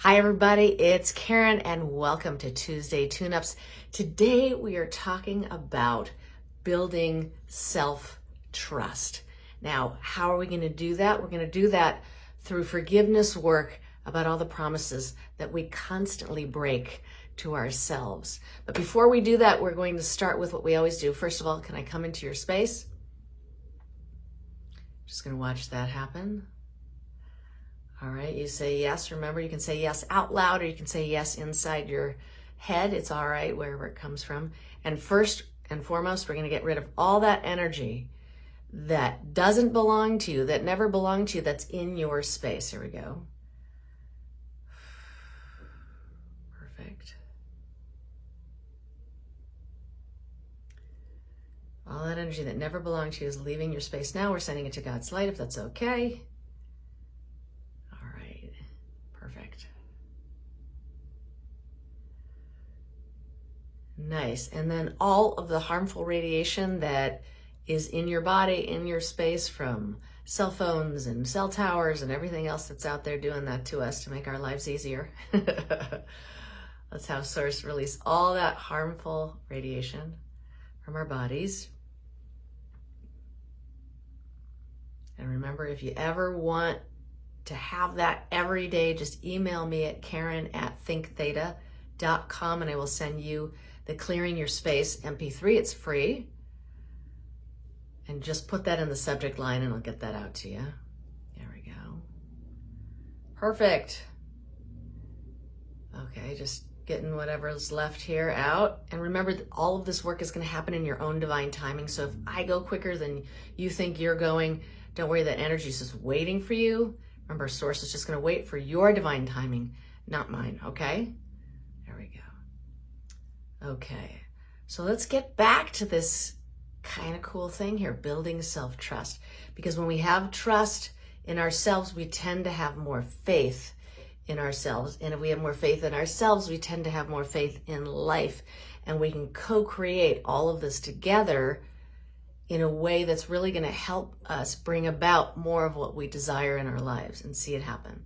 Hi everybody, it's Karen and welcome to Tuesday Tuneups. Today we are talking about building self-trust. Now, how are we going to do that? We're going to do that through forgiveness work about all the promises that we constantly break to ourselves. But before we do that, we're going to start with what we always do. First of all, can I come into your space? Just going to watch that happen. All right, you say yes. Remember, you can say yes out loud or you can say yes inside your head. It's all right, wherever it comes from. And first and foremost, we're going to get rid of all that energy that doesn't belong to you, that never belonged to you, that's in your space. Here we go. Perfect. All that energy that never belonged to you is leaving your space now. We're sending it to God's light, if that's okay. Perfect. Nice. And then all of the harmful radiation that is in your body, in your space, from cell phones and cell towers and everything else that's out there doing that to us to make our lives easier. Let's have Source release all that harmful radiation from our bodies. And remember, if you ever want to have that every day, just email me at karen@thinktheta.com and I will send you the Clearing Your Space MP3. It's free. And just put that in the subject line and I'll get that out to you. There we go. Perfect. Okay, just getting whatever's left here out. And remember that all of this work is going to happen in your own divine timing. So if I go quicker than you think you're going, don't worry, that energy is just waiting for you. Remember, Source is just going to wait for your divine timing, not mine, okay? There we go. Okay, so let's get back to this kind of cool thing here, building self-trust. Because when we have trust in ourselves, we tend to have more faith in ourselves. And if we have more faith in ourselves, we tend to have more faith in life. And we can co-create all of this together in a way that's really going to help us bring about more of what we desire in our lives and see it happen.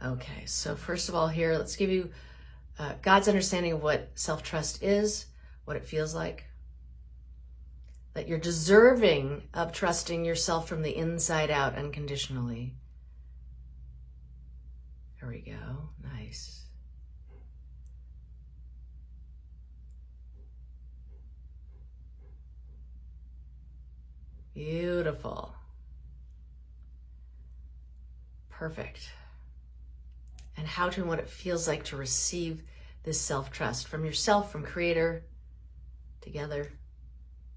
Okay, so first of all here, let's give you God's understanding of what self-trust is, what it feels like. That you're deserving of trusting yourself from the inside out unconditionally. There we go, nice. Beautiful. Perfect. And how to and what it feels like to receive this self-trust from yourself, from Creator, together.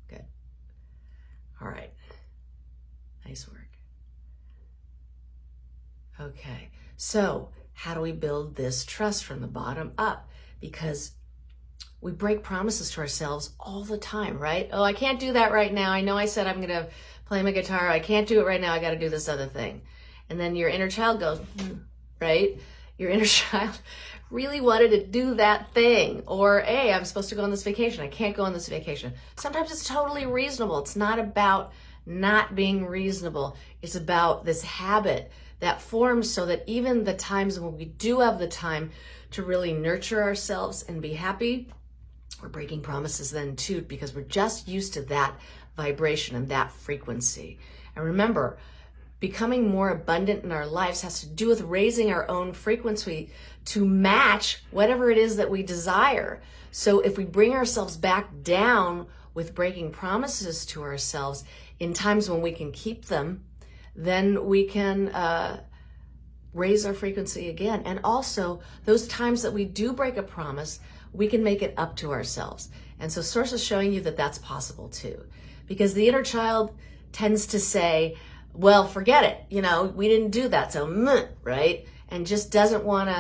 Good. All right. Nice work. Okay. So how do we build this trust from the bottom up? Because we break promises to ourselves all the time, right? Oh, I can't do that right now. I know I said I'm going to play my guitar. I can't do it right now. I got to do this other thing. And then your inner child goes, right? Your inner child really wanted to do that thing. Or, hey, I'm supposed to go on this vacation. I can't go on this vacation. Sometimes it's totally reasonable. It's not about not being reasonable. It's about this habit that forms so that even the times when we do have the time to really nurture ourselves and be happy, we're breaking promises then too, because we're just used to that vibration and that frequency. And remember, becoming more abundant in our lives has to do with raising our own frequency to match whatever it is that we desire. So if we bring ourselves back down with breaking promises to ourselves in times when we can keep them, then we can raise our frequency again. And also, those times that we do break a promise, we can make it up to ourselves. And so Source is showing you that that's possible too. Because the inner child tends to say, well, forget it. You know, we didn't do that. So, right? And just doesn't want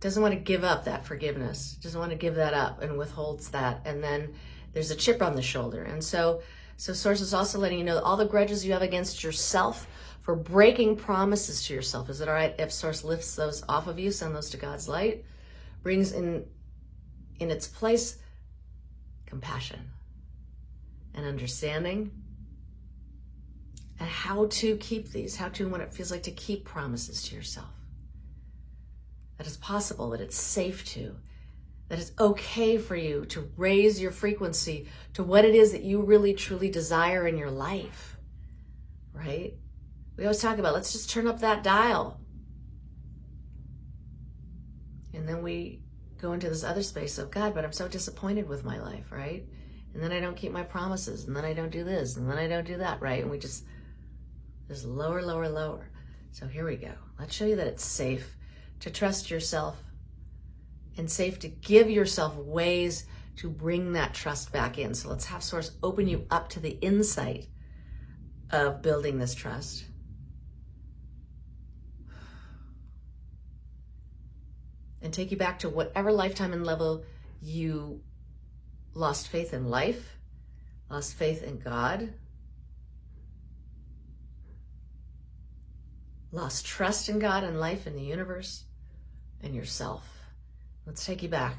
to give up that forgiveness. Doesn't want to give that up and withholds that. And then there's a chip on the shoulder. And so Source is also letting you know that all the grudges you have against yourself for breaking promises to yourself. Is it all right if Source lifts those off of you, send those to God's light? Brings in its place compassion and understanding and how to keep these, how to, what it feels like to keep promises to yourself. That it's possible, that it's safe to, that it's okay for you to raise your frequency to what it is that you really truly desire in your life, right? We always talk about, let's just turn up that dial. And then we go into this other space of, God, but I'm so disappointed with my life, right? And then I don't keep my promises, and then I don't do this, and then I don't do that, right? And we just lower, lower, lower. So here we go. Let's show you that it's safe to trust yourself and safe to give yourself ways to bring that trust back in. So let's have Source open you up to the insight of building this trust. And take you back to whatever lifetime and level you lost faith in life, lost faith in God, lost trust in God and life and the universe and yourself. Let's take you back.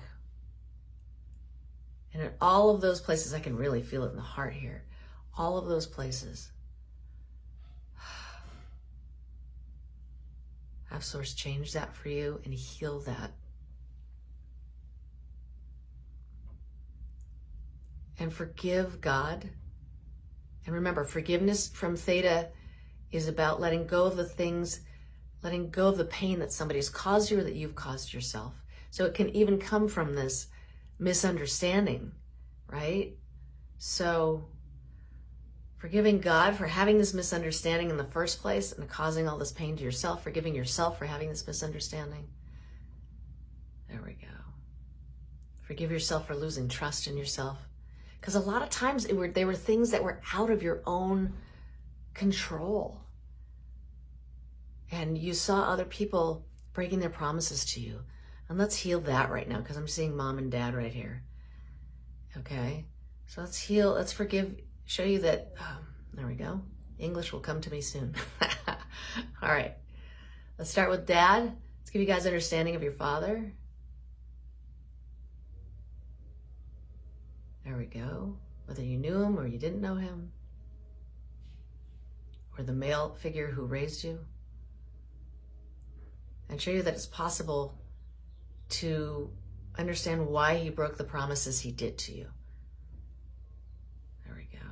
And in all of those places, I can really feel it in the heart here. All of those places. Have Source change that for you and heal that. And forgive God. And remember, forgiveness from Theta is about letting go of the things, letting go of the pain that somebody's caused you or that you've caused yourself. So it can even come from this misunderstanding, right? So forgiving God for having this misunderstanding in the first place and causing all this pain to yourself, forgiving yourself for having this misunderstanding. There we go. Forgive yourself for losing trust in yourself. Because a lot of times they were things that were out of your own control. And you saw other people breaking their promises to you. And let's heal that right now, because I'm seeing mom and dad right here. Okay? So let's heal, let's forgive, show you that, there we go. English will come to me soon. All right. Let's start with dad. Let's give you guys understanding of your father. There we go. Whether you knew him or you didn't know him, or the male figure who raised you, and show you that it's possible to understand why he broke the promises he did to you. There we go.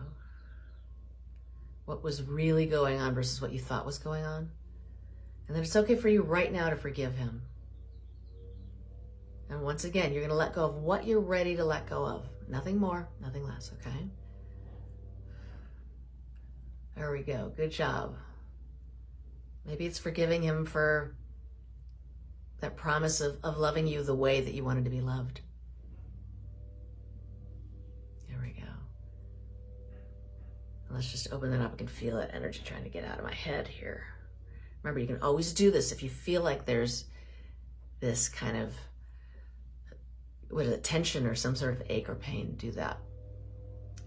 What was really going on versus what you thought was going on. And then it's okay for you right now to forgive him. And once again, you're going to let go of what you're ready to let go of. Nothing more, nothing less, okay? There we go. Good job. Maybe it's forgiving him for that promise of loving you the way that you wanted to be loved. There we go. And let's just open that up. I can feel that energy trying to get out of my head here. Remember, you can always do this if you feel like there's this kind of, what is it, tension or some sort of ache or pain. Do that.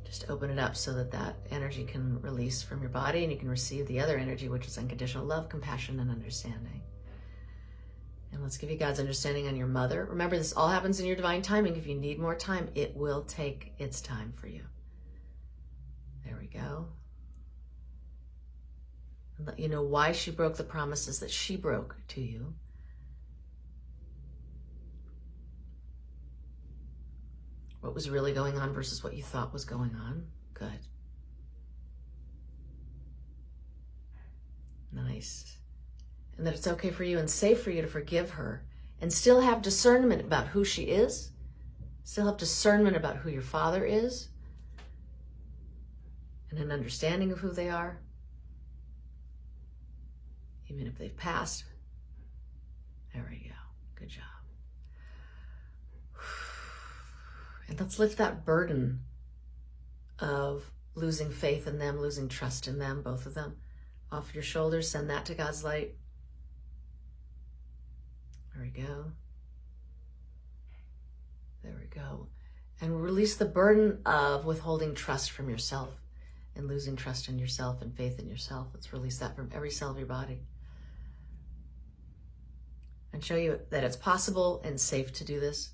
Just open it up so that that energy can release from your body and you can receive the other energy, which is unconditional love, compassion, and understanding. And let's give you God's understanding on your mother. Remember, this all happens in your divine timing. If you need more time, it will take its time for you. There we go. And let you know why she broke the promises that she broke to you. What was really going on versus what you thought was going on. Good. Nice. And that it's okay for you and safe for you to forgive her and still have discernment about who she is, still have discernment about who your father is, and an understanding of who they are, even if they've passed. There we go. Good job. And let's lift that burden of losing faith in them, losing trust in them, both of them, off your shoulders. Send that to God's light. There we go. There we go. And release the burden of withholding trust from yourself and losing trust in yourself and faith in yourself. Let's release that from every cell of your body. And show you that it's possible and safe to do this.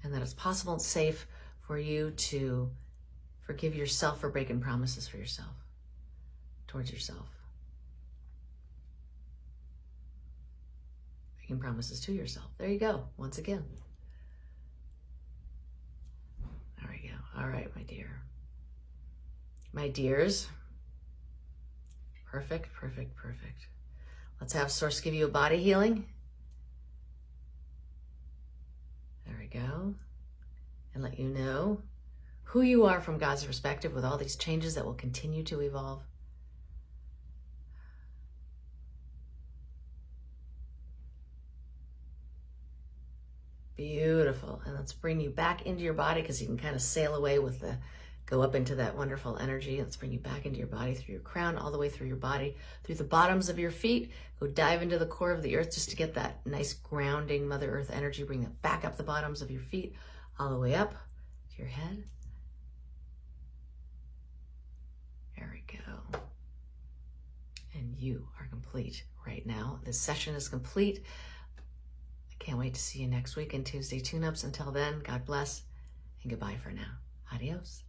And that it's possible and safe for you to forgive yourself for breaking promises for yourself. towards yourself. Making promises to yourself. There you go. Once again. There we go. All right, my dear. My dears. Perfect, perfect, perfect. Let's have Source give you a body healing. There we go. And let you know who you are from God's perspective with all these changes that will continue to evolve. Beautiful. And let's bring you back into your body, because you can kind of sail away with the, go up into that wonderful energy. Let's bring you back into your body through your crown, all the way through your body, through the bottoms of your feet. Go dive into the core of the earth just to get that nice grounding Mother Earth energy. Bring that back up the bottoms of your feet, all the way up to your head. There we go. And you are complete right now. This session is complete. I can't wait to see you next week on Tuesday Tuneups. Until then, God bless and goodbye for now. Adios.